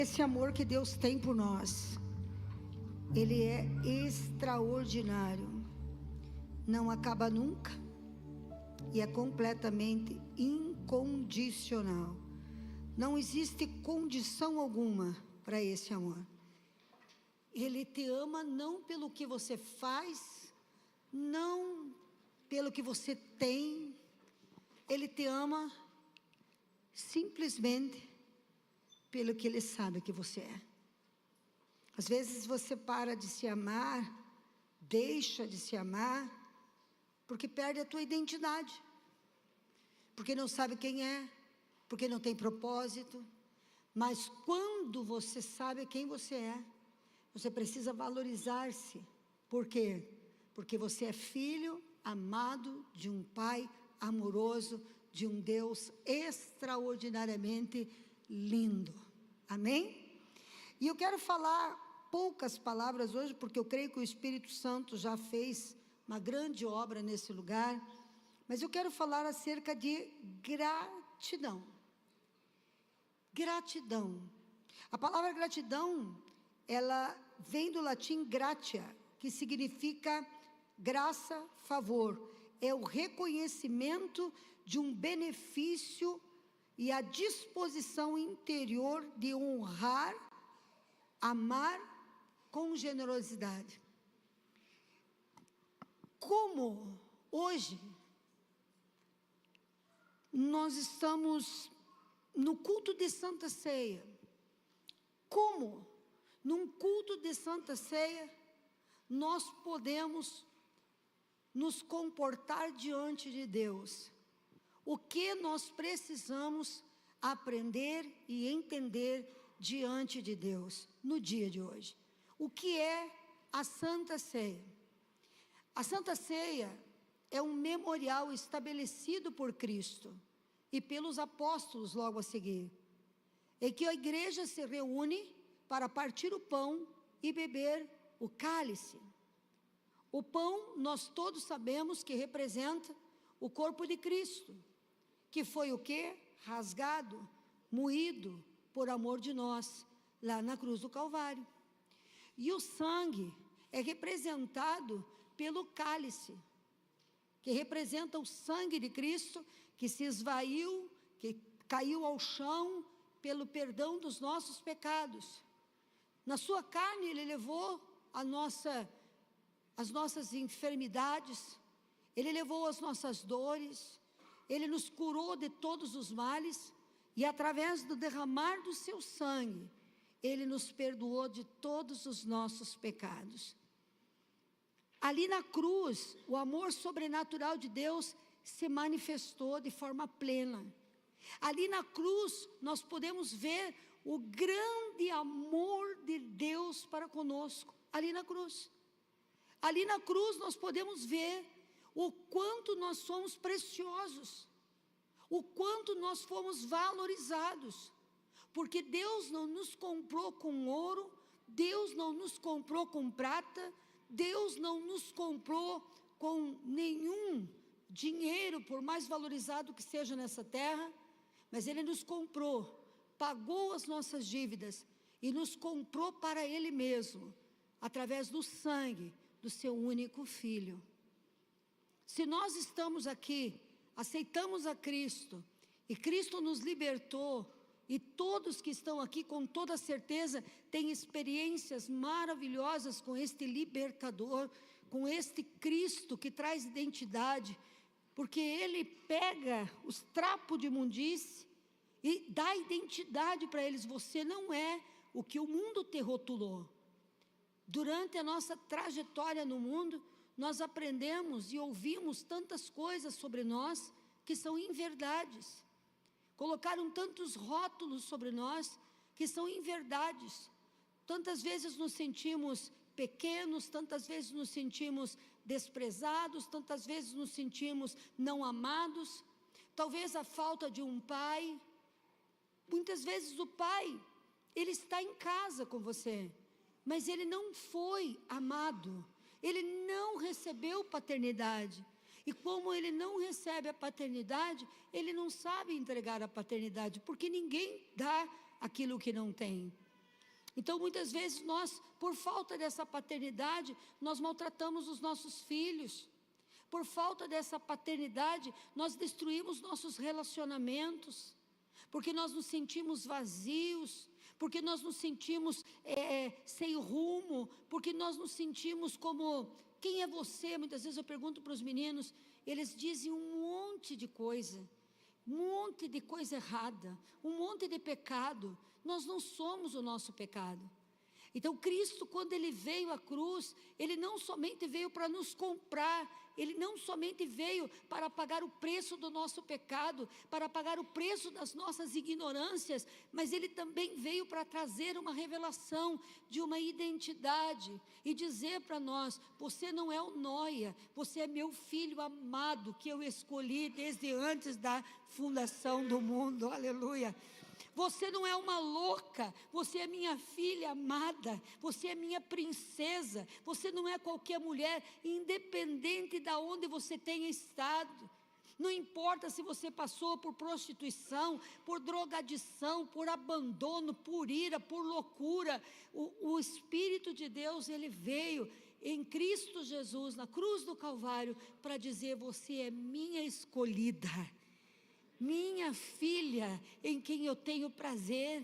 Esse amor que Deus tem por nós, ele é extraordinário, não acaba nunca e é completamente incondicional. Não existe condição alguma para esse amor. Ele te ama não pelo que você faz, não pelo que você tem. Ele te ama simplesmente pelo que Ele sabe que você é. Às vezes você para de se amar, deixa de se amar, porque perde a tua identidade, porque não sabe quem é, porque não tem propósito. Mas quando você sabe quem você é, você precisa valorizar-se. Por quê? Porque você é filho amado de um Pai amoroso, de um Deus extraordinariamente lindo. Amém? E eu quero falar poucas palavras hoje, porque eu creio que o Espírito Santo já fez uma grande obra nesse lugar, mas eu quero falar acerca de gratidão. Gratidão. A palavra gratidão, ela vem do latim gratia, que significa graça, favor. É o reconhecimento de um benefício e a disposição interior de honrar, amar com generosidade. Como hoje nós estamos no culto de Santa Ceia, como num culto de Santa Ceia nós podemos nos comportar diante de Deus? O que nós precisamos aprender e entender diante de Deus no dia de hoje? O que é a Santa Ceia? A Santa Ceia é um memorial estabelecido por Cristo e pelos apóstolos logo a seguir, em que a igreja se reúne para partir o pão e beber o cálice. O pão, nós todos sabemos que representa o corpo de Cristo, que foi o quê? Rasgado, moído por amor de nós, lá na cruz do Calvário. E o sangue é representado pelo cálice, que representa o sangue de Cristo, que se esvaiu, que caiu ao chão, pelo perdão dos nossos pecados. Na sua carne Ele levou as nossas enfermidades, Ele levou as nossas dores, Ele nos curou de todos os males, e através do derramar do seu sangue, Ele nos perdoou de todos os nossos pecados. Ali na cruz, o amor sobrenatural de Deus se manifestou de forma plena. Ali na cruz, nós podemos ver o grande amor de Deus para conosco, ali na cruz. Ali na cruz nós podemos ver o quanto nós somos preciosos, o quanto nós fomos valorizados, porque Deus não nos comprou com ouro, Deus não nos comprou com prata, Deus não nos comprou com nenhum dinheiro, por mais valorizado que seja nessa terra, mas Ele nos comprou, pagou as nossas dívidas e nos comprou para Ele mesmo, através do sangue do seu único Filho. Se nós estamos aqui, aceitamos a Cristo, e Cristo nos libertou, e todos que estão aqui com toda certeza têm experiências maravilhosas com este libertador, com este Cristo que traz identidade, porque Ele pega os trapos de imundície e dá identidade para eles. Você não é o que o mundo te rotulou. Durante a nossa trajetória no mundo, nós aprendemos e ouvimos tantas coisas sobre nós que são inverdades. Colocaram tantos rótulos sobre nós que são inverdades. Tantas vezes nos sentimos pequenos, tantas vezes nos sentimos desprezados, tantas vezes nos sentimos não amados. Talvez a falta de um pai. Muitas vezes o pai, ele está em casa com você, mas ele não foi amado, ele não recebeu paternidade. E como ele não recebe a paternidade, ele não sabe entregar a paternidade, porque ninguém dá aquilo que não tem. Então, muitas vezes nós, por falta dessa paternidade, nós maltratamos os nossos filhos. Por falta dessa paternidade, nós destruímos nossos relacionamentos, porque nós nos sentimos vazios, porque nós nos sentimos sem rumo, porque nós nos sentimos como, quem é você? Muitas vezes eu pergunto para os meninos, eles dizem um monte de coisa errada, um monte de pecado. Nós não somos o nosso pecado. Então Cristo, quando Ele veio à cruz, Ele não somente veio para nos comprar, Ele não somente veio para pagar o preço do nosso pecado, para pagar o preço das nossas ignorâncias, mas Ele também veio para trazer uma revelação de uma identidade e dizer para nós, você não é o Noia, você é meu filho amado, que eu escolhi desde antes da fundação do mundo, aleluia. Você não é uma louca, você é minha filha amada, você é minha princesa, você não é qualquer mulher, independente de onde você tenha estado. Não importa se você passou por prostituição, por drogadição, por abandono, por ira, por loucura, o Espírito de Deus, Ele veio em Cristo Jesus, na cruz do Calvário, para dizer, você é minha escolhida, minha filha, em quem eu tenho prazer.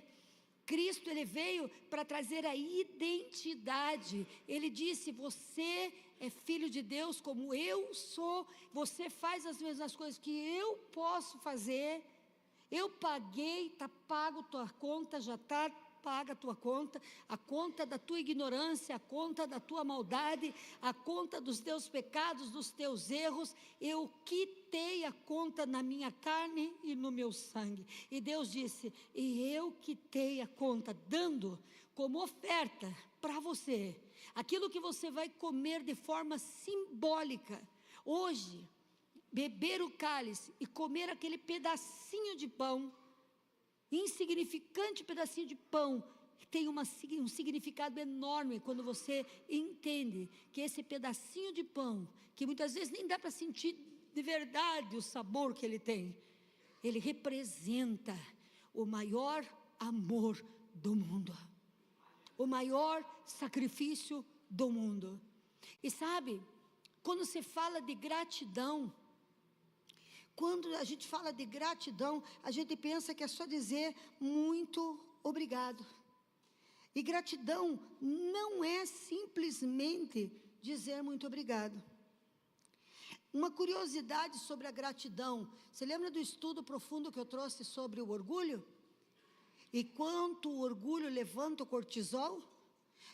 Cristo, Ele veio para trazer a identidade. Ele disse, você é filho de Deus como eu sou, você faz as mesmas coisas que eu posso fazer, eu paguei, está pago, tua conta já está paga, a tua conta, a conta da tua ignorância, a conta da tua maldade, a conta dos teus pecados, dos teus erros, eu quitei a conta na minha carne e no meu sangue. E Deus disse, e eu quitei a conta, dando como oferta para você, aquilo que você vai comer de forma simbólica, hoje, beber o cálice e comer aquele pedacinho de pão, insignificante pedacinho de pão, tem um significado enorme quando você entende que esse pedacinho de pão, que muitas vezes nem dá para sentir de verdade o sabor que ele tem, ele representa o maior amor do mundo, o maior sacrifício do mundo. E sabe, quando se fala de gratidão, quando a gente fala de gratidão, a gente pensa que é só dizer muito obrigado. E gratidão não é simplesmente dizer muito obrigado. Uma curiosidade sobre a gratidão, você lembra do estudo profundo que eu trouxe sobre o orgulho? E quanto o orgulho levanta o cortisol?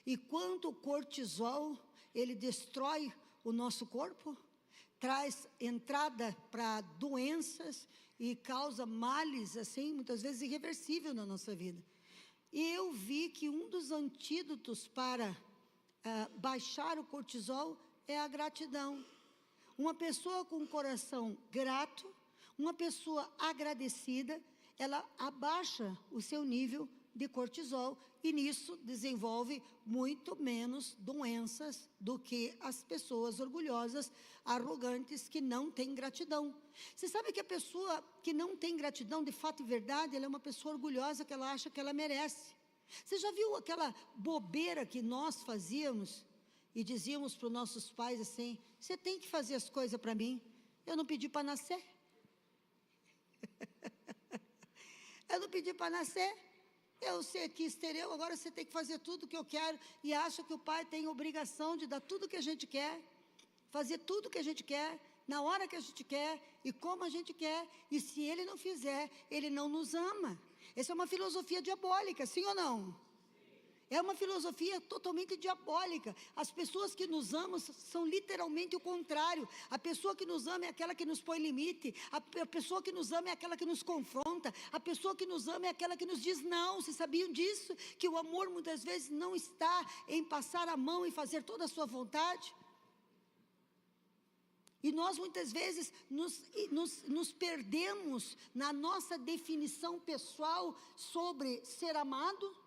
E quanto o cortisol, ele destrói o nosso corpo? Traz entrada para doenças e causa males, assim, muitas vezes irreversível na nossa vida. E eu vi que um dos antídotos para baixar o cortisol é a gratidão. Uma pessoa com um coração grato, uma pessoa agradecida, ela abaixa o seu nível de cortisol e nisso desenvolve muito menos doenças do que as pessoas orgulhosas, arrogantes, que não têm gratidão. Você sabe que a pessoa que não tem gratidão, de fato e verdade, ela é uma pessoa orgulhosa, que ela acha que ela merece. Você já viu aquela bobeira que nós fazíamos e dizíamos para os nossos pais assim, você tem que fazer as coisas para mim, eu não pedi para nascer. Eu não pedi para nascer. Eu quis ter eu, agora você tem que fazer tudo o que eu quero, e acha que o pai tem obrigação de dar tudo o que a gente quer, fazer tudo o que a gente quer, na hora que a gente quer, e como a gente quer, e se ele não fizer, ele não nos ama. Essa é uma filosofia diabólica, sim ou não? É uma filosofia totalmente diabólica. As pessoas que nos amam são literalmente o contrário. A pessoa que nos ama é aquela que nos põe limite. A pessoa que nos ama é aquela que nos confronta. A pessoa que nos ama é aquela que nos diz não. Vocês sabiam disso? Que o amor muitas vezes não está em passar a mão e fazer toda a sua vontade? E nós muitas vezes nos perdemos na nossa definição pessoal sobre ser amado.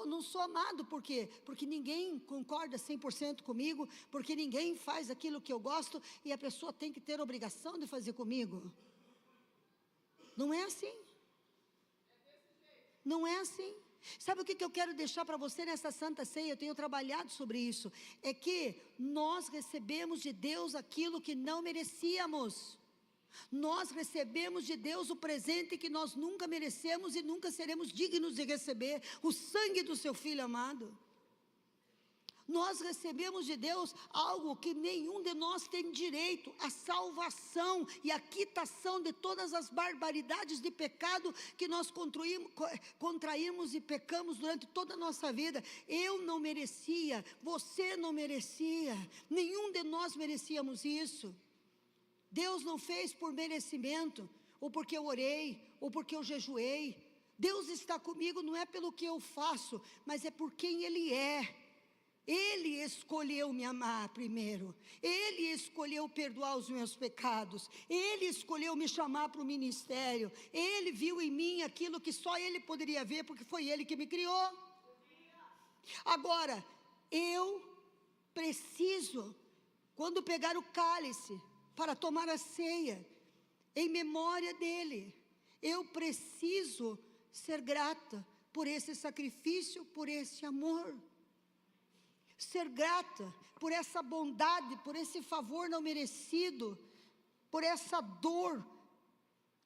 Não sou amado, por quê? Porque ninguém concorda 100% comigo, porque ninguém faz aquilo que eu gosto, e a pessoa tem que ter obrigação de fazer comigo. Não é assim. Não é assim. Sabe o que eu quero deixar para você nessa Santa Ceia? Eu tenho trabalhado sobre isso. É que nós recebemos de Deus aquilo que não merecíamos. Nós recebemos de Deus o presente que nós nunca merecemos e nunca seremos dignos de receber, o sangue do seu Filho amado. Nós recebemos de Deus algo que nenhum de nós tem direito, a salvação e a quitação de todas as barbaridades de pecado que nós contraímos e pecamos durante toda a nossa vida. Eu não merecia, você não merecia, nenhum de nós merecíamos isso. Deus não fez por merecimento, ou porque eu orei, ou porque eu jejuei. Deus está comigo não é pelo que eu faço, mas é por quem Ele é. Ele escolheu me amar primeiro, Ele escolheu perdoar os meus pecados, Ele escolheu me chamar para o ministério, Ele viu em mim aquilo que só Ele poderia ver, porque foi Ele que me criou. Agora, eu preciso, quando pegar o cálice, para tomar a ceia, em memória dEle, eu preciso ser grata por esse sacrifício, por esse amor. Ser grata por essa bondade, por esse favor não merecido, por essa dor.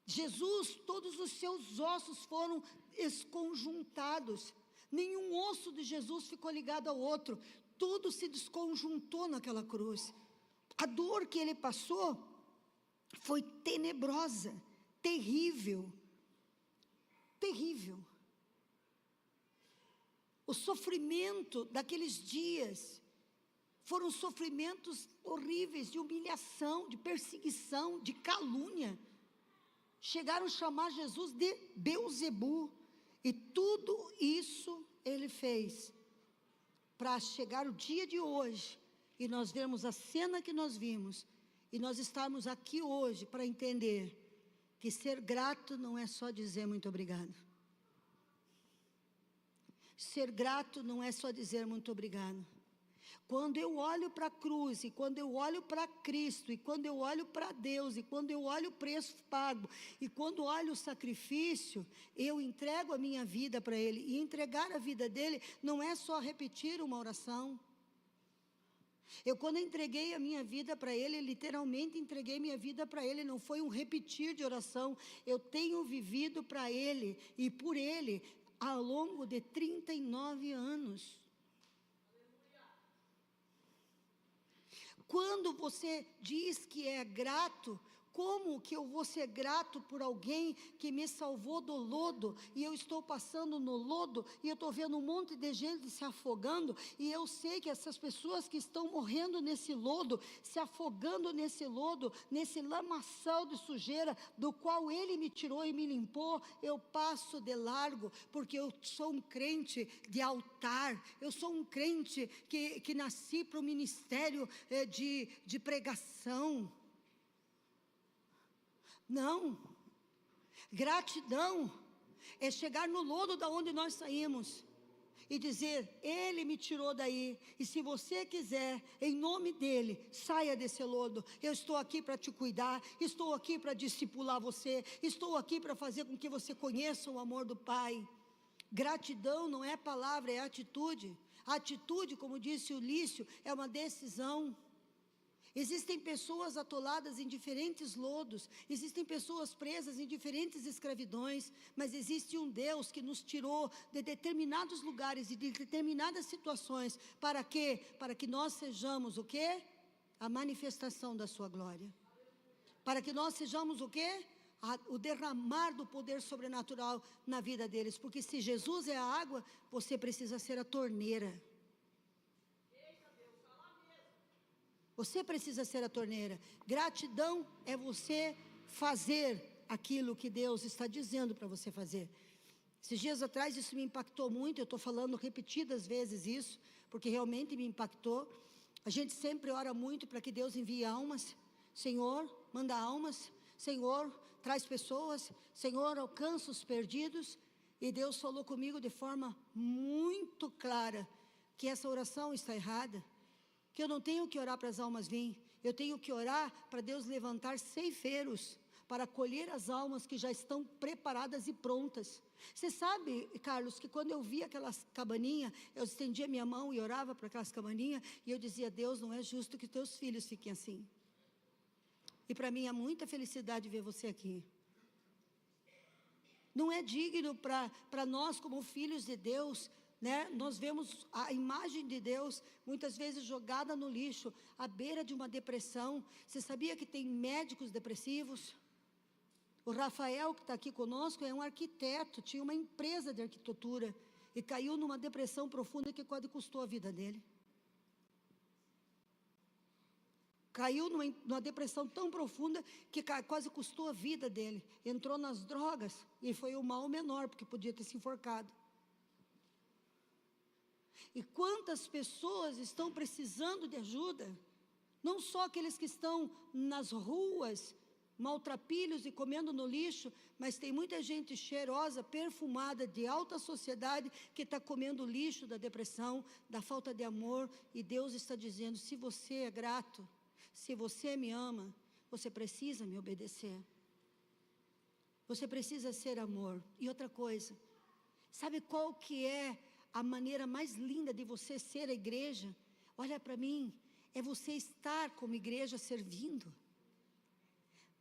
Jesus, todos os seus ossos foram esconjuntados, nenhum osso de Jesus ficou ligado ao outro, tudo se desconjuntou naquela cruz. A dor que Ele passou foi tenebrosa, terrível, terrível. O sofrimento daqueles dias foram sofrimentos horríveis, de humilhação, de perseguição, de calúnia. Chegaram a chamar Jesus de Beelzebu, e tudo isso Ele fez para chegar o dia de hoje e nós vermos a cena que nós vimos, e nós estarmos aqui hoje para entender que ser grato não é só dizer muito obrigado. Ser grato não é só dizer muito obrigado. Quando eu olho para a cruz, e quando eu olho para Cristo, e quando eu olho para Deus, e quando eu olho o preço pago, e quando olho o sacrifício, eu entrego a minha vida para Ele. E entregar a vida dEle não é só repetir uma oração. Eu, quando entreguei a minha vida para Ele, literalmente entreguei minha vida para Ele, não foi um repetir de oração. Eu tenho vivido para Ele e por Ele ao longo de 39 anos. Quando você diz que é grato, como que eu vou ser grato por alguém que me salvou do lodo, e eu estou passando no lodo, e eu estou vendo um monte de gente se afogando, e eu sei que essas pessoas que estão morrendo nesse lodo, se afogando nesse lodo, nesse lamaçal de sujeira, do qual Ele me tirou e me limpou, eu passo de largo, porque eu sou um crente de altar, eu sou um crente que nasci para o ministério de pregação. Não, gratidão é chegar no lodo da onde nós saímos e dizer, Ele me tirou daí, e se você quiser, em nome dEle, saia desse lodo. Eu estou aqui para te cuidar, estou aqui para discipular você, estou aqui para fazer com que você conheça o amor do Pai. Gratidão não é palavra, é atitude. A atitude, como disse o Lício, é uma decisão. Existem pessoas atoladas em diferentes lodos, existem pessoas presas em diferentes escravidões, mas existe um Deus que nos tirou de determinados lugares e de determinadas situações, para quê? Para que nós sejamos o quê? A manifestação da sua glória. Para que nós sejamos o quê? O derramar do poder sobrenatural na vida deles, porque se Jesus é a água, você precisa ser a torneira. Você precisa ser a torneira. Gratidão é você fazer aquilo que Deus está dizendo para você fazer. Esses dias atrás isso me impactou muito, eu estou falando repetidas vezes isso, porque realmente me impactou. A gente sempre ora muito para que Deus envie almas. Senhor, manda almas. Senhor, traz pessoas. Senhor, alcança os perdidos. E Deus falou comigo de forma muito clara que essa oração está errada. Que eu não tenho que orar para as almas virem, eu tenho que orar para Deus levantar ceifeiros, para acolher as almas que já estão preparadas e prontas. Você sabe, Carlos, que quando eu via aquelas cabaninhas, eu estendia minha mão e orava para aquelas cabaninhas, e eu dizia: Deus, não é justo que teus filhos fiquem assim. E para mim é muita felicidade ver você aqui. Não é digno para nós, como filhos de Deus, né? Nós vemos a imagem de Deus muitas vezes jogada no lixo, à beira de uma depressão. Você sabia que tem médicos depressivos? O Rafael, que está aqui conosco, é um arquiteto, tinha uma empresa de arquitetura e caiu numa depressão profunda que quase custou a vida dele. Caiu numa depressão tão profunda que quase custou a vida dele. Entrou nas drogas e foi o mal menor, porque podia ter se enforcado. E quantas pessoas estão precisando de ajuda? Não só aqueles que estão nas ruas, maltrapilhos e comendo no lixo, mas tem muita gente cheirosa, perfumada, de alta sociedade, que está comendo o lixo da depressão, da falta de amor. E Deus está dizendo: se você é grato, se você me ama, você precisa me obedecer. Você precisa ser amor. E outra coisa, sabe qual que é a maneira mais linda de você ser a igreja? Olha para mim, é você estar como igreja servindo.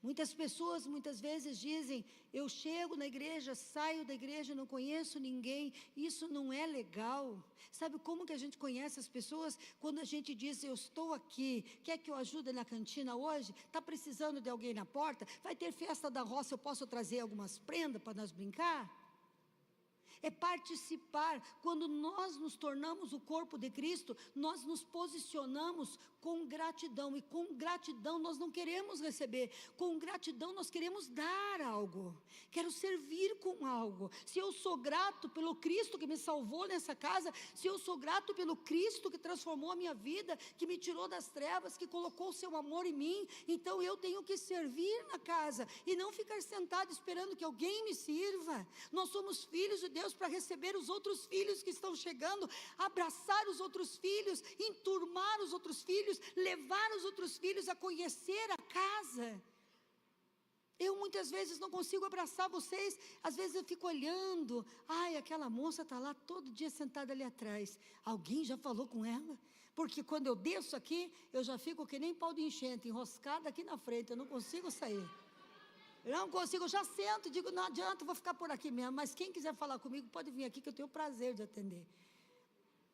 Muitas pessoas, muitas vezes dizem: eu chego na igreja, saio da igreja, não conheço ninguém. Isso não é legal. Sabe como que a gente conhece as pessoas? Quando a gente diz: eu estou aqui, quer que eu ajude na cantina hoje? Está precisando de alguém na porta? Vai ter festa da roça, eu posso trazer algumas prendas para nós brincar? É participar. Quando nós nos tornamos o corpo de Cristo, nós nos posicionamos com gratidão. E com gratidão nós não queremos receber. Com gratidão nós queremos dar algo. Quero servir com algo. Se eu sou grato pelo Cristo que me salvou nessa casa, se eu sou grato pelo Cristo que transformou a minha vida, que me tirou das trevas, que colocou o seu amor em mim, então eu tenho que servir na casa e não ficar sentado esperando que alguém me sirva. Nós somos filhos de Deus para receber os outros filhos que estão chegando, abraçar os outros filhos, enturmar os outros filhos, levar os outros filhos a conhecer a casa. Eu muitas vezes não consigo abraçar vocês, às vezes eu fico olhando: ai, aquela moça está lá todo dia sentada ali atrás, alguém já falou com ela? Porque quando eu desço aqui, eu já fico que nem pau de enchente, enroscada aqui na frente, eu não consigo sair. Eu não consigo, eu já sento, digo: não adianta, eu vou ficar por aqui mesmo, mas quem quiser falar comigo, pode vir aqui que eu tenho o prazer de atender.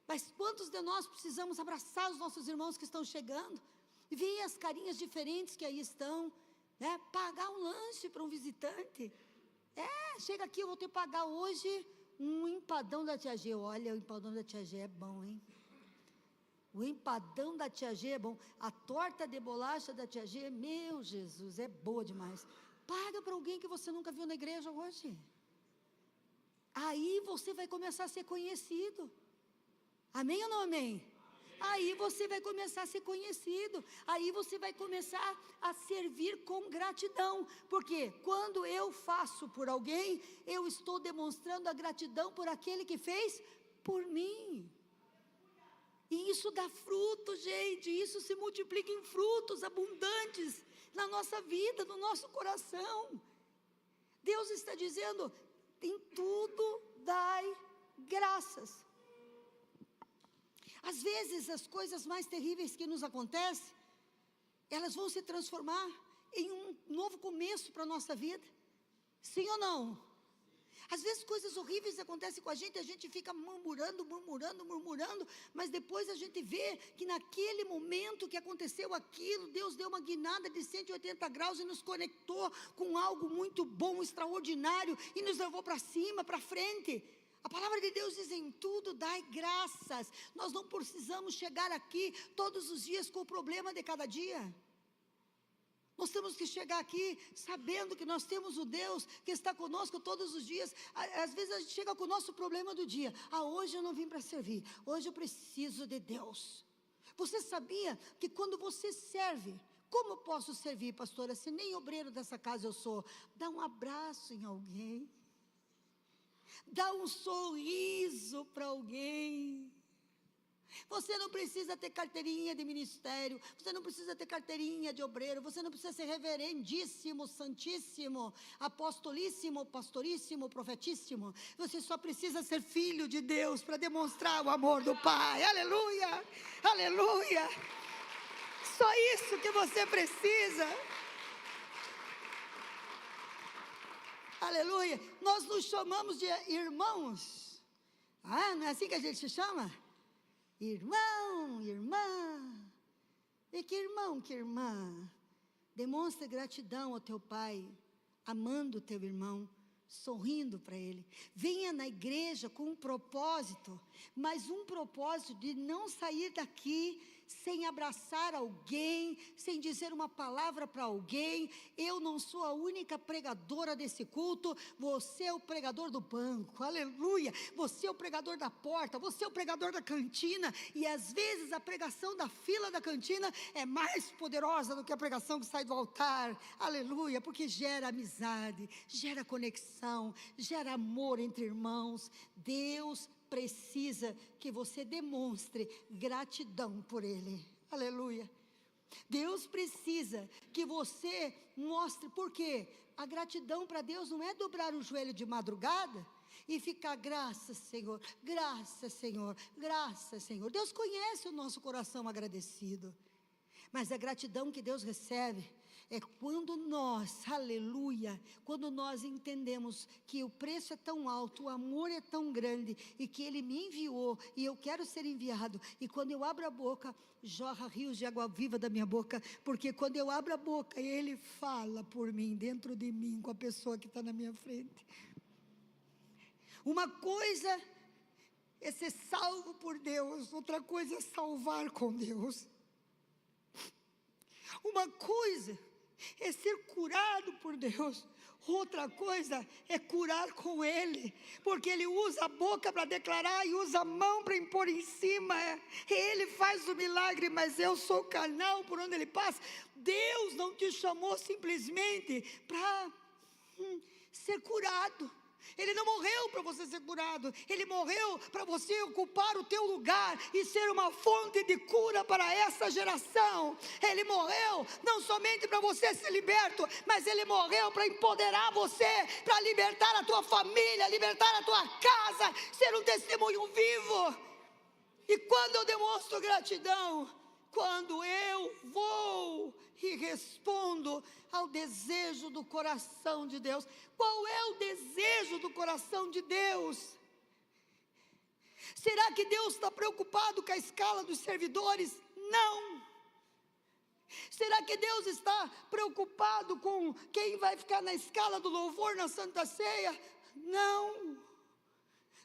Mas quantos de nós precisamos abraçar os nossos irmãos que estão chegando, ver as carinhas diferentes que aí estão, né? Pagar um lanche para um visitante. Chega aqui, eu vou ter que pagar hoje um empadão da Tia G. Olha, o empadão da Tia G é bom, hein? O empadão da Tia G é bom. A torta de bolacha da Tia G, meu Jesus, é boa demais. Paga para alguém que você nunca viu na igreja hoje. Aí você vai começar a ser conhecido. Amém ou não amém? Aí você vai começar a ser conhecido. Aí você vai começar a servir com gratidão. Porque quando eu faço por alguém, eu estou demonstrando a gratidão por aquele que fez por mim. E isso dá fruto, gente. Isso se multiplica em frutos abundantes na nossa vida, no nosso coração. Deus está dizendo: em tudo dai graças. Às vezes as coisas mais terríveis que nos acontecem, elas vão se transformar em um novo começo para a nossa vida. Sim ou não? Às vezes coisas horríveis acontecem com a gente fica murmurando, mas depois a gente vê que naquele momento que aconteceu aquilo, Deus deu uma guinada de 180 graus e nos conectou com algo muito bom, extraordinário, e nos levou para cima, para frente. A palavra de Deus diz: em tudo dai graças. Nós não precisamos chegar aqui todos os dias com o problema de cada dia. Nós temos que chegar aqui sabendo que nós temos o Deus que está conosco todos os dias. Às vezes a gente chega com o nosso problema do dia: hoje eu não vim para servir, hoje eu preciso de Deus. Você sabia que quando você serve, como eu posso servir, pastora, se nem obreiro dessa casa eu sou? Dá um abraço em alguém, dá um sorriso para alguém, Você não precisa ter carteirinha de ministério, você não precisa ter carteirinha de obreiro, você não precisa ser reverendíssimo, santíssimo, apostolíssimo, pastoríssimo, profetíssimo. Você só precisa ser filho de Deus para demonstrar o amor do Pai. Aleluia, aleluia. Só isso que você precisa. Aleluia. Nós nos chamamos de irmãos. Ah, não é assim que a gente se chama? Irmão, irmã. E que irmão, que irmã. Demonstre gratidão ao teu pai, amando o teu irmão, sorrindo para ele. Venha na igreja com um propósito, mas um propósito de não sair daqui sem abraçar alguém, sem dizer uma palavra para alguém. Eu não sou a única pregadora desse culto, você é o pregador do banco, aleluia. Você é o pregador da porta, você é o pregador da cantina, e às vezes a pregação da fila da cantina é mais poderosa do que a pregação que sai do altar, aleluia, porque gera amizade, gera conexão, gera amor entre irmãos. Deus precisa que você demonstre gratidão por Ele, aleluia. Deus precisa que você mostre, porque a gratidão para Deus não é dobrar o joelho de madrugada e ficar, graças Senhor, graças Senhor, graças Senhor. Deus conhece o nosso coração agradecido, mas a gratidão que Deus recebe é quando nós, aleluia, quando nós entendemos que o preço é tão alto, o amor é tão grande, e que Ele me enviou, e eu quero ser enviado, e quando eu abro a boca, jorra rios de água viva da minha boca, porque quando eu abro a boca, Ele fala por mim, dentro de mim, com a pessoa que está na minha frente. Uma coisa é ser salvo por Deus, outra coisa é salvar com Deus. Uma coisa é ser curado por Deus, outra coisa é curar com Ele, porque Ele usa a boca para declarar e usa a mão para impor em cima. Ele faz o milagre, mas eu sou carnal por onde Ele passa. Deus não te chamou simplesmente para ser curado. Ele não morreu para você ser curado, Ele morreu para você ocupar o teu lugar e ser uma fonte de cura para essa geração. Ele morreu não somente para você ser liberto, mas Ele morreu para empoderar você, para libertar a tua família, libertar a tua casa, ser um testemunho vivo. E quando eu demonstro gratidão, quando eu vou e respondo ao desejo do coração de Deus. Qual é o desejo do coração de Deus? Será que Deus está preocupado com a escala dos servidores? Não. Será que Deus está preocupado com quem vai ficar na escala do louvor na Santa Ceia? Não.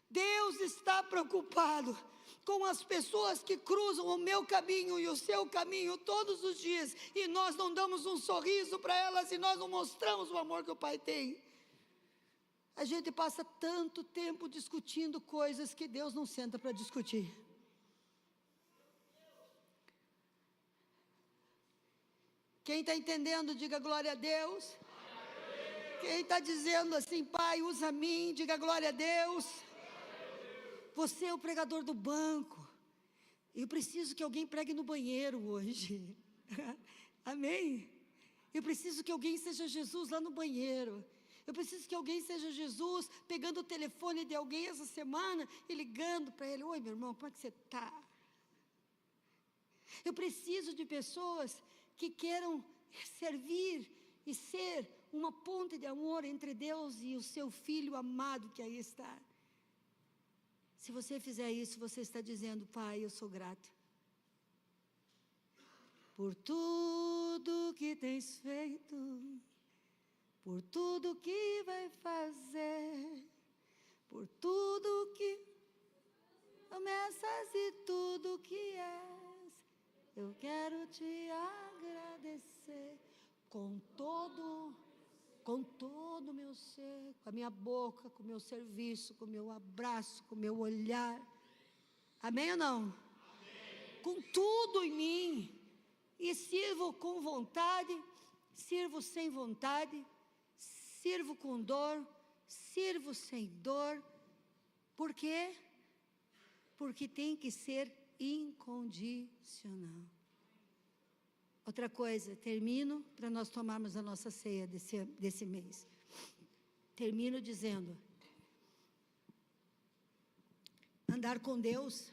Deus está preocupado com as pessoas que cruzam o meu caminho e o seu caminho todos os dias, e nós não damos um sorriso para elas, e nós não mostramos o amor que o Pai tem. A gente passa tanto tempo discutindo coisas que Deus não senta para discutir. Quem está entendendo, diga glória a Deus. Quem está dizendo assim, Pai, usa mim, diga glória a Deus. Você é o pregador do banco. Eu preciso que alguém pregue no banheiro hoje. Amém? Eu preciso que alguém seja Jesus lá no banheiro. Eu preciso que alguém seja Jesus pegando o telefone de alguém essa semana e ligando para ele. Oi, meu irmão, como é que você está? Eu preciso de pessoas que queiram servir e ser uma ponte de amor entre Deus e o seu Filho amado que aí está. Se você fizer isso, você está dizendo, Pai, eu sou grato por tudo que tens feito, por tudo que vai fazer, por tudo que promessas e tudo que és. Eu quero te agradecer com todo o meu ser, com a minha boca, com o meu serviço, com o meu abraço, com o meu olhar. Amém ou não? Amém. Com tudo em mim. E sirvo com vontade, sirvo sem vontade, sirvo com dor, sirvo sem dor. Por quê? Porque tem que ser incondicional. Outra coisa, termino para nós tomarmos a nossa ceia desse mês. Termino dizendo: andar com Deus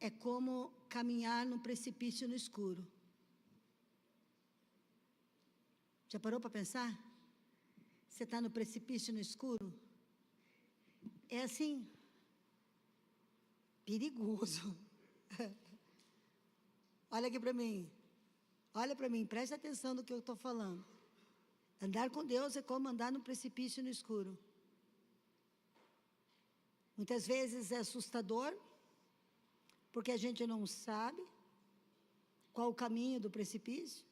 é como caminhar num precipício no escuro. Já parou para pensar? Você está no precipício no escuro? É assim, perigoso. Olha aqui para mim. Olha para mim, preste atenção no que eu estou falando. Andar com Deus é como andar num precipício no escuro. Muitas vezes é assustador, porque a gente não sabe qual o caminho do precipício.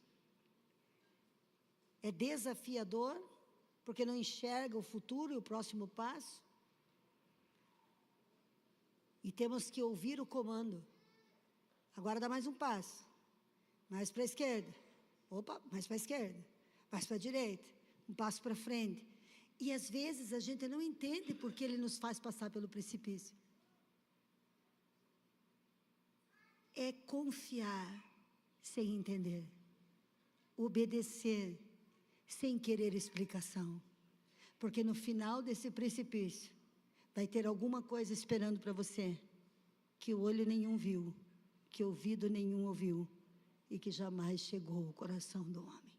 É desafiador, porque não enxerga o futuro e o próximo passo. E temos que ouvir o comando. Agora dá mais um passo. Mais para a esquerda. Opa, mais para a esquerda. Mais para a direita. Um passo para frente. E às vezes a gente não entende porque Ele nos faz passar pelo precipício. É confiar sem entender. Obedecer sem querer explicação. Porque no final desse precipício vai ter alguma coisa esperando para você que olho nenhum viu, que ouvido nenhum ouviu e que jamais chegou ao coração do homem.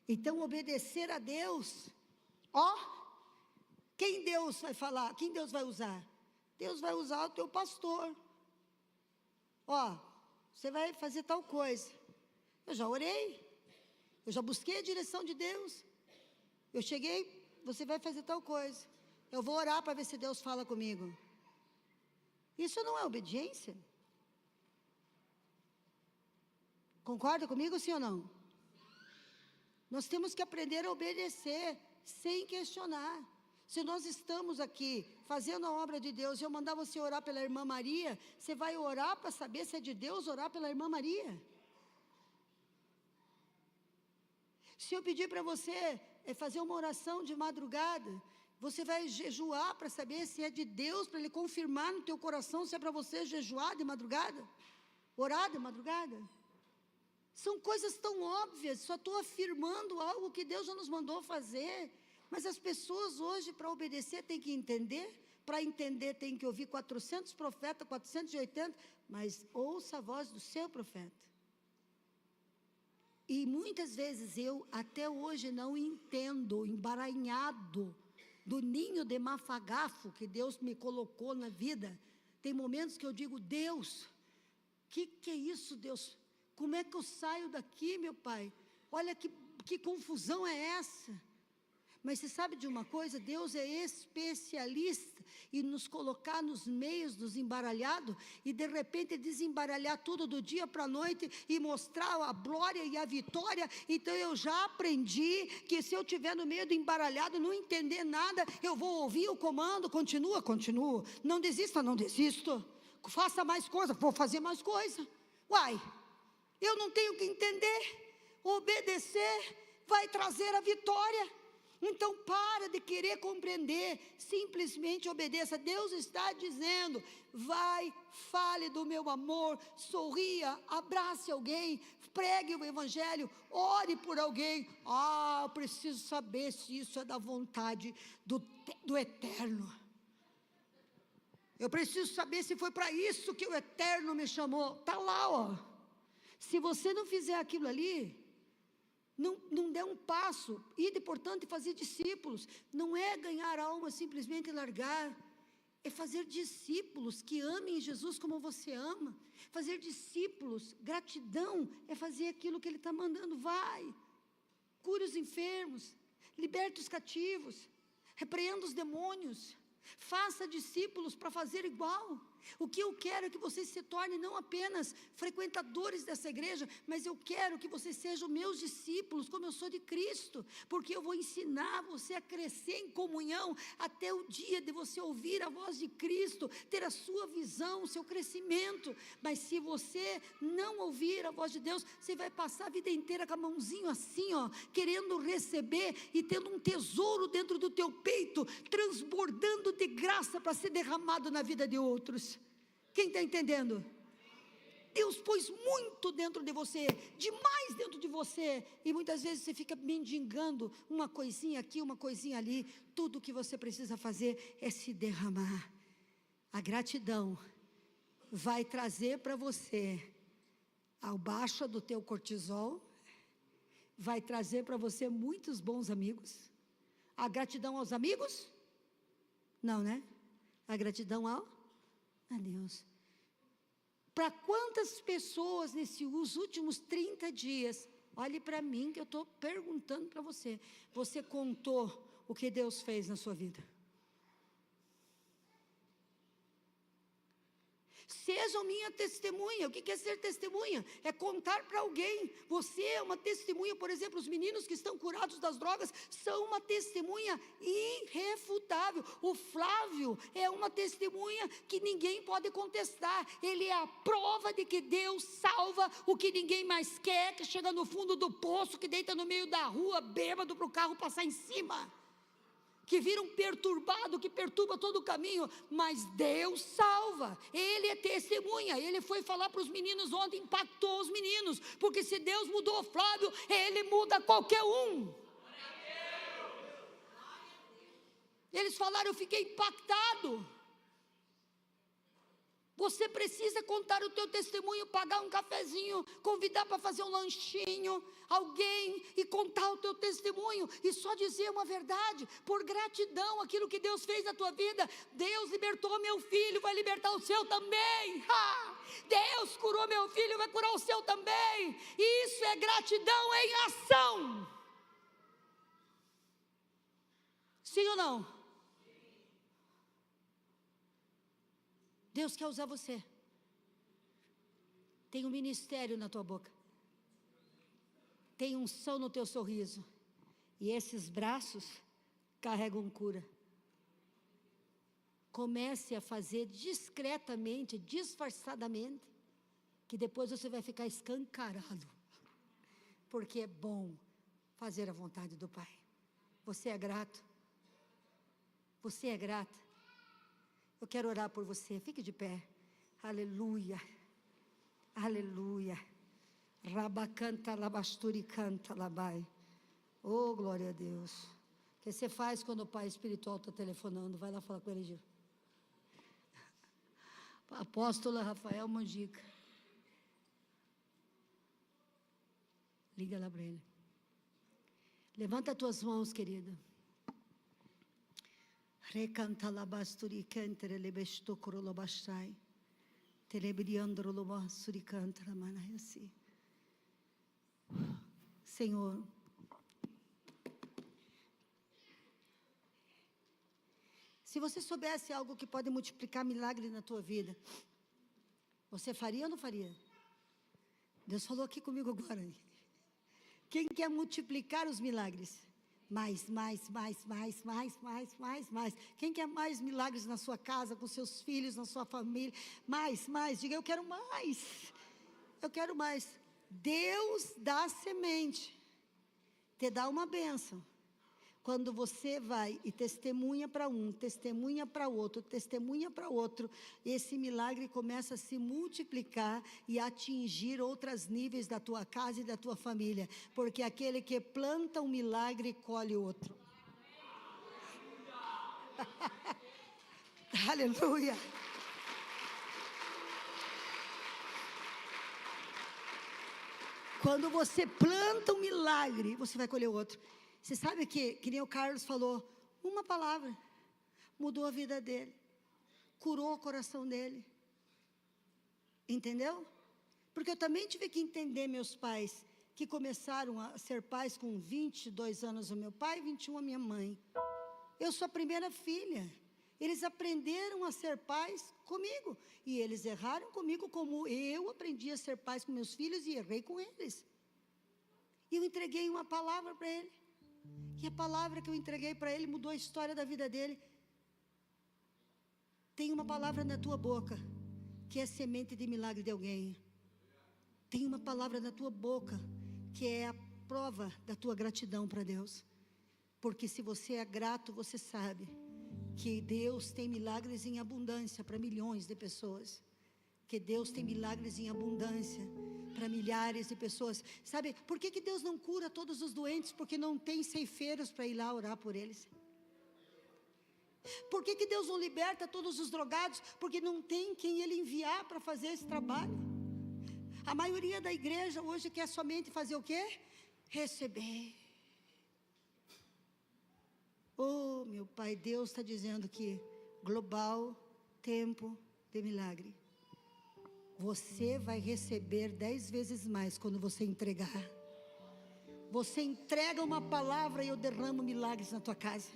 Então obedecer a Deus, quem Deus vai falar? Quem Deus vai usar? Deus vai usar o teu pastor. Você vai fazer tal coisa. Eu já orei, eu já busquei a direção de Deus. Eu cheguei, você vai fazer tal coisa. Eu vou orar para ver se Deus fala comigo. Isso não é obediência? Concorda comigo, sim ou não? Nós temos que aprender a obedecer, sem questionar. Se nós estamos aqui, fazendo a obra de Deus, e eu mandar você orar pela irmã Maria, você vai orar para saber se é de Deus orar pela irmã Maria. Se eu pedir para você fazer uma oração de madrugada, você vai jejuar para saber se é de Deus, para Ele confirmar no teu coração se é para você jejuar de madrugada, orar de madrugada. São coisas tão óbvias, só estou afirmando algo que Deus já nos mandou fazer. Mas as pessoas hoje, para obedecer, têm que entender. Para entender, tem que ouvir 400 profetas, 480, mas ouça a voz do seu profeta. E muitas vezes eu, até hoje, não entendo, embaranhado, do ninho de mafagafo que Deus me colocou na vida. Tem momentos que eu digo: Deus, que é isso, Deus? Como é que eu saio daqui, meu Pai? Olha que confusão é essa? Mas você sabe de uma coisa? Deus é especialista em nos colocar nos meios dos embaralhados e de repente desembaralhar tudo do dia para a noite e mostrar a glória e a vitória. Então eu já aprendi que se eu estiver no meio do embaralhado, não entender nada, eu vou ouvir o comando: continua, não desista, não desisto, faça mais coisa, vou fazer mais coisa. Eu não tenho que entender. Obedecer vai trazer a vitória. Então para de querer compreender, simplesmente obedeça. Deus está dizendo: vai, fale do meu amor, sorria, abrace alguém, pregue o evangelho, ore por alguém. Eu preciso saber se isso é da vontade do eterno. Eu preciso saber se foi para isso que o eterno me chamou. Está lá, Se você não fizer aquilo ali, não der um passo, ide, portanto, e fazer discípulos. Não é ganhar alma simplesmente largar, é fazer discípulos que amem Jesus como você ama. Fazer discípulos, gratidão, é fazer aquilo que Ele está mandando. Vai, cure os enfermos, liberte os cativos, repreenda os demônios, faça discípulos para fazer igual. O que eu quero é que vocês se tornem não apenas frequentadores dessa igreja, mas eu quero que vocês sejam meus discípulos, como eu sou de Cristo, porque eu vou ensinar você a crescer em comunhão até o dia de você ouvir a voz de Cristo, ter a sua visão, o seu crescimento. Mas se você não ouvir a voz de Deus, você vai passar a vida inteira com a mãozinha assim, querendo receber e tendo um tesouro dentro do teu peito, transbordando de graça para ser derramado na vida de outros. Quem está entendendo? Deus pôs muito dentro de você, demais dentro de você, e muitas vezes você fica mendigando uma coisinha aqui, uma coisinha ali. Tudo o que você precisa fazer é se derramar. A gratidão vai trazer para você a baixa do teu cortisol, vai trazer para você muitos bons amigos. A gratidão aos amigos? Não, né? A gratidão a Deus. Para quantas pessoas nesses últimos 30 dias, olhe para mim que eu estou perguntando para você, você contou o que Deus fez na sua vida? Sejam minha testemunha. O que é ser testemunha? É contar para alguém. Você é uma testemunha. Por exemplo, os meninos que estão curados das drogas são uma testemunha irrefutável. O Flávio é uma testemunha que ninguém pode contestar. Ele é a prova de que Deus salva o que ninguém mais quer, que chega no fundo do poço, que deita no meio da rua, bêbado para o carro passar em cima, que vira um perturbado, que perturba todo o caminho, mas Deus salva. Ele é testemunha. Ele foi falar para os meninos ontem, impactou os meninos, porque se Deus mudou o Flávio, Ele muda qualquer um. Eles falaram, eu fiquei impactado. Você precisa contar o teu testemunho, pagar um cafezinho, convidar para fazer um lanchinho, alguém, e contar o teu testemunho, e só dizer uma verdade, por gratidão, aquilo que Deus fez na tua vida. Deus libertou meu filho, vai libertar o seu também. Deus curou meu filho, vai curar o seu também. Isso é gratidão em ação. Sim ou não? Deus quer usar você. Tem um ministério na tua boca. Tem unção no teu sorriso. E esses braços carregam cura. Comece a fazer discretamente, disfarçadamente, que depois você vai ficar escancarado. Porque é bom fazer a vontade do Pai. Você é grato? Você é grata? Eu quero orar por você, fique de pé. Aleluia, aleluia. Rabacanta, labasturi, canta, labai. Oh, glória a Deus. O que você faz quando o pai espiritual está telefonando? Vai lá falar com ele, Gil. Apóstola Rafael Manjica. Liga lá para ele. Levanta as tuas mãos, querida. Recanta labasturi cantere lebesto corolobastai. Telebriandro lobasturi canta la manayasi. Senhor, se você soubesse algo que pode multiplicar milagre na tua vida, você faria ou não faria? Deus falou aqui comigo agora. Quem quer multiplicar os milagres? Mais. Quem quer mais milagres na sua casa, com seus filhos, na sua família? Mais. Diga, eu quero mais. Eu quero mais. Deus dá semente. Te dá uma bênção. Quando você vai e testemunha para um, testemunha para outro, esse milagre começa a se multiplicar e atingir outros níveis da tua casa e da tua família. Porque aquele que planta um milagre, colhe outro. Aleluia. Quando você planta um milagre, você vai colher outro. Você sabe que nem o Carlos falou, uma palavra mudou a vida dele, curou o coração dele. Entendeu? Porque eu também tive que entender meus pais, que começaram a ser pais com 22 anos o meu pai e 21 a minha mãe. Eu sou a primeira filha. Eles aprenderam a ser pais comigo. E eles erraram comigo como eu aprendi a ser pais com meus filhos e errei com eles. E eu entreguei uma palavra para ele. E a palavra que eu entreguei para ele mudou a história da vida dele. Tem uma palavra na tua boca, que é semente de milagre de alguém. Tem uma palavra na tua boca, que é a prova da tua gratidão para Deus. Porque se você é grato, você sabe que Deus tem milagres em abundância para milhões de pessoas. Porque Deus tem milagres em abundância para milhares de pessoas. Sabe, por que Deus não cura todos os doentes? Porque não tem ceifeiros para ir lá orar por eles. Por que Deus não liberta todos os drogados? Porque não tem quem Ele enviar para fazer esse trabalho. A maioria da igreja hoje quer somente fazer o quê? Receber. Oh, meu Pai, Deus está dizendo que global, tempo de milagre. Você vai receber 10 vezes mais quando você entregar. Você entrega uma palavra e eu derramo milagres na tua casa.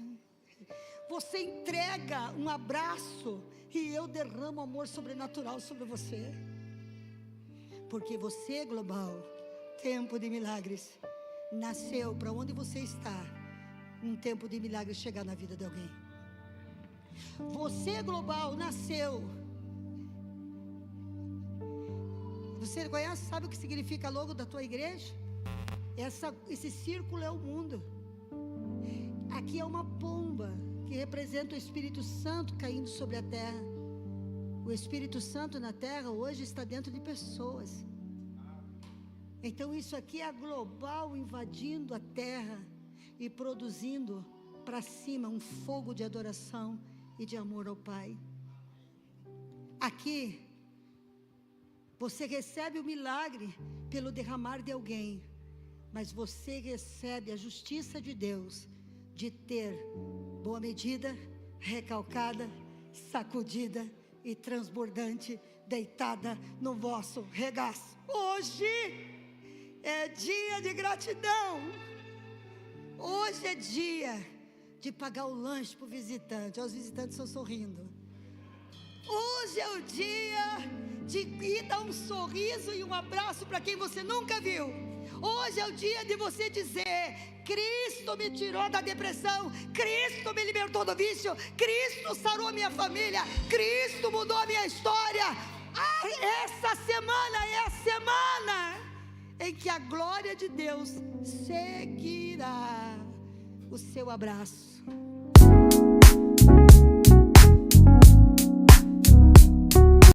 Você entrega um abraço e eu derramo amor sobrenatural sobre você. Porque você, global, tempo de milagres, nasceu para onde você está, um tempo de milagres chegar na vida de alguém. Você, global, nasceu. Você conhece, sabe o que significa logo da tua igreja? Esse círculo é o mundo. Aqui é uma pomba que representa o Espírito Santo caindo sobre a terra. O Espírito Santo na terra hoje está dentro de pessoas. Então isso aqui é a global invadindo a terra e produzindo para cima um fogo de adoração e de amor ao Pai. Aqui você recebe o milagre pelo derramar de alguém, mas você recebe a justiça de Deus de ter boa medida, recalcada, sacudida e transbordante, deitada no vosso regaço. Hoje é dia de gratidão. Hoje é dia de pagar o lanche para o visitante. Os visitantes estão sorrindo. Hoje é o dia de ir dar um sorriso e um abraço para quem você nunca viu. Hoje é o dia de você dizer: Cristo me tirou da depressão, Cristo me libertou do vício, Cristo sarou a minha família, Cristo mudou a minha história. Essa semana é a semana em que a glória de Deus seguirá o seu abraço.